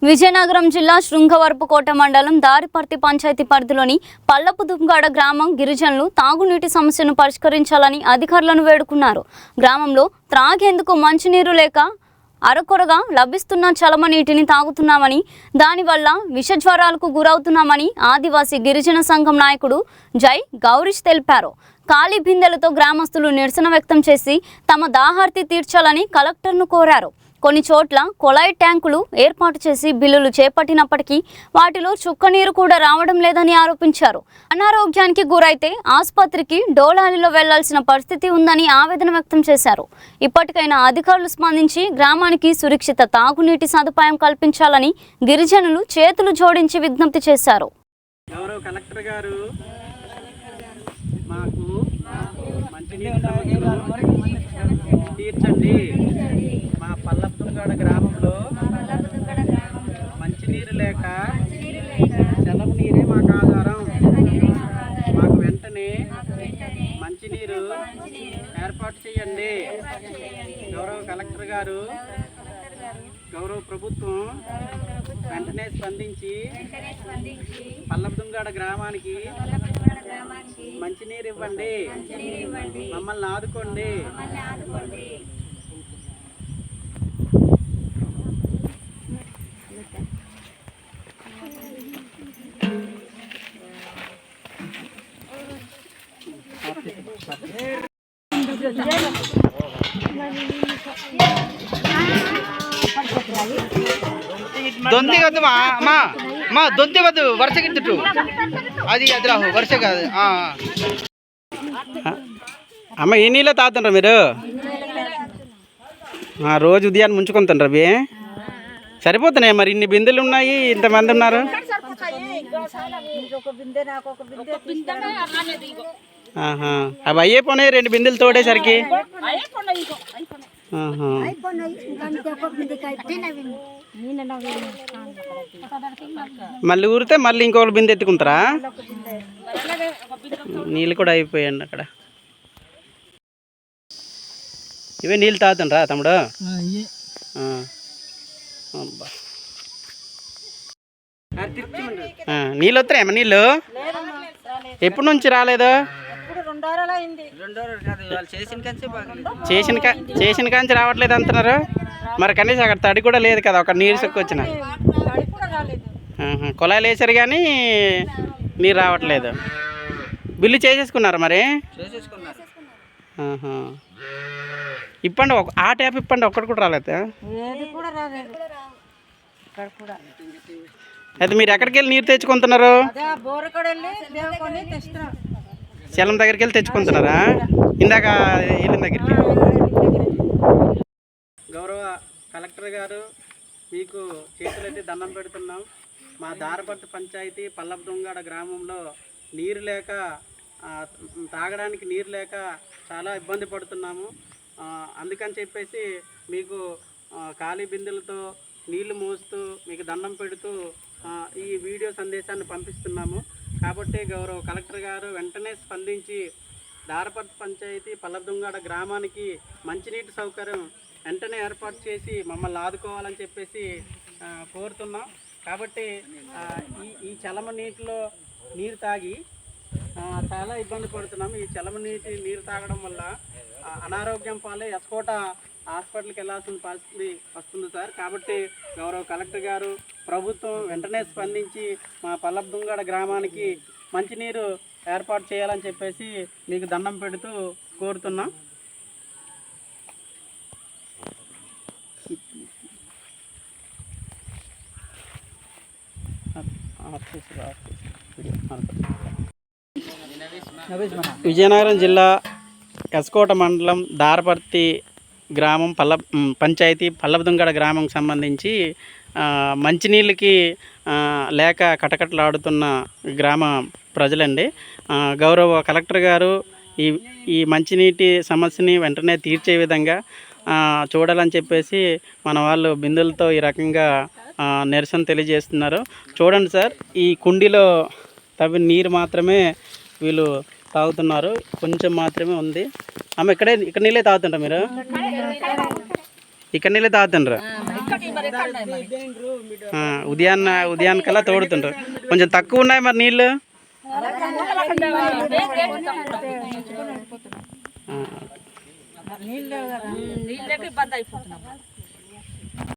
విజయనగరం జిల్లా శృంగవరపుకోట మండలం దారిపర్తి పంచాయతీ పరిధిలోని పల్లపుదుంగాడ గ్రామం గిరిజనులు తాగునీటి సమస్యను పరిష్కరించాలని అధికారులను వేడుకున్నారు. గ్రామంలో త్రాగేందుకు మంచినీరు లేక అరకొరగా లభిస్తున్న చలమ నీటిని తాగుతున్నామని, దానివల్ల విషజ్వరాలకు గురవుతున్నామని ఆదివాసీ గిరిజన సంఘం నాయకుడు జై గౌరీష్ తెలిపారు. ఖాళీ బిందెలతో గ్రామస్తులు నిరసన వ్యక్తం చేసి తమ దాహార్తి తీర్చాలని కలెక్టర్ను కోరారు. కొన్ని చోట్ల కొళాయి ట్యాంకులు ఏర్పాటు చేసి బిల్లులు చేపట్టినప్పటికీ వాటిలో చుక్కనీరు కూడా రావడం లేదని ఆరోపించారు. అనారోగ్యానికి గురైతే ఆసుపత్రికి డోలాలిలో వెళ్లాల్సిన పరిస్థితి ఉందని ఆవేదన వ్యక్తం చేశారు. ఇప్పటికైనా అధికారులు స్పందించి గ్రామానికి సురక్షిత తాగునీటి సదుపాయం కల్పించాలని గిరిజనులు చేతులు జోడించి విజ్ఞప్తి చేశారు. మా పల్లపుదుంగాడ గ్రామంలో మంచినీరు లేక చలవ నీరే మాకు ఆధారం. మాకు వెంటనే మంచినీరు ఏర్పాటు చేయండి. గౌరవ కలెక్టర్ గారు, గౌరవ ప్రభుత్వం వెంటనే స్పందించి పల్లపుదుంగాడ గ్రామానికి మంచినీరు ఇవ్వండి, మమ్మల్ని ఆదుకోండి. దొంతి వద్దు మా దొంతి వద్దు, వరుస గిట్టు అది అది రాహు వరుస కాదు. అమ్మ ఈ నీళ్ళే తాగుతుండ్రా మీరు? రోజు ఉదయాన్ని ముంచుకుంటుండ్రా అవి? సరిపోతున్నాయి మరి? ఇన్ని బిందెలు ఉన్నాయి, ఇంతమంది ఉన్నారు. అవి అయ్యే పోనీ 2 బిందెలు తోడేసరికి. మళ్ళీ ఊరితే మళ్ళీ ఇంకొకరు బిందె ఎత్తుకుంటారా? నీళ్ళు కూడా అయిపోయాయండి అక్కడ. ఇవే నీళ్ళు తాగుతుండ్రా తమ్ముడు? నీళ్ళు వస్తున్నాయమ్మా? నీళ్ళు ఎప్పటి నుంచి రాలేదు? చేసిన కాంచి రావట్లేదు అంటున్నారు. మరి కనీసం అక్కడ తడి కూడా లేదు కదా, ఒక నీరు సొక్కు వచ్చిన. కుళాయిలు వేసారు కానీ నీరు రావట్లేదు. బిల్లు చేసేసుకున్నారా మరి? ఇప్పండి, ఆ ట్యాప్ ఇప్పండి, ఒక్కటి కూడా రాలేదు. అయితే మీరు ఎక్కడికి వెళ్ళి నీరు తెచ్చుకుంటున్నారు? శలం దగ్గరికి వెళ్ళి తెచ్చుకుంటున్నారా? ఇందాక వెళ్ళిన దగ్గరికి. గౌరవ కలెక్టర్ గారు, మీకు చేతులైతే దండం పెడుతున్నాం. మా దారపర్తి పంచాయతీ పల్లపుదుంగాడ గ్రామంలో నీరు లేక, తాగడానికి నీరు లేక చాలా ఇబ్బంది పడుతున్నాము. అందుకని చెప్పేసి మీకు ఖాళీ బిందెలతో నీళ్లు మోస్తూ మీకు దండం పెడుతూ ఈ వీడియో సందేశాన్ని పంపిస్తున్నాము. కాబట్టి గౌరవ కలెక్టర్ గారు వెంటనే స్పందించి దారపర్తి పంచాయతీ పల్లపుదుంగాడ గ్రామానికి మంచినీటి సౌకర్యం వెంటనే ఏర్పాటు చేసి మమ్మల్ని ఆదుకోవాలని చెప్పేసి కోరుతున్నాం. కాబట్టి ఈ చలమ నీటిలో నీరు తాగి చాలా ఇబ్బంది పడుతున్నాము. ఈ చలమ నీరు తాగడం వల్ల అనారోగ్యం పాలై ఎస్కోట హాస్పిటల్కి వెళ్ళాల్సిన పరిస్థితి వస్తుంది సార్. కాబట్టి గౌరవ కలెక్టర్ గారు, ప్రభుత్వం వెంటనే స్పందించి మా పల్లపుదుంగాడ గ్రామానికి మంచినీరు ఏర్పాటు చేయాలని చెప్పేసి మీకు దండం పెడుతూ కోరుతున్నాం. విజయనగరం జిల్లా ఎస్కోట మండలం దారపర్తి గ్రామం పంచాయతీ పల్లపుదుంగాడ గ్రామం సంబంధించి మంచినీళ్ళకి లేక కటకటలాడుతున్న గ్రామ ప్రజలండి. గౌరవ కలెక్టర్ గారు ఈ మంచినీటి సమస్యని వెంటనే తీర్చే విధంగా చూడాలని చెప్పేసి మన వాళ్ళు బిందులతో ఈ రకంగా నిరసన తెలియజేస్తున్నారు. చూడండి సార్, ఈ కుండీలో తవ్విన నీరు మాత్రమే వీళ్ళు తాగుతున్నారు, కొంచెం మాత్రమే ఉంది. అమ్మ ఇక్కడ నీళ్ళే తాగుతుంటారా మీరు? ఇక్కడ నీళ్ళే తాగుతుండ్రా? ఉదయానికల్లా తోడుతుంటారు. కొంచెం తక్కువ ఉన్నాయి మరి నీళ్ళు. నీళ్ళకి ఇబ్బంది అయిపోతున్నాం.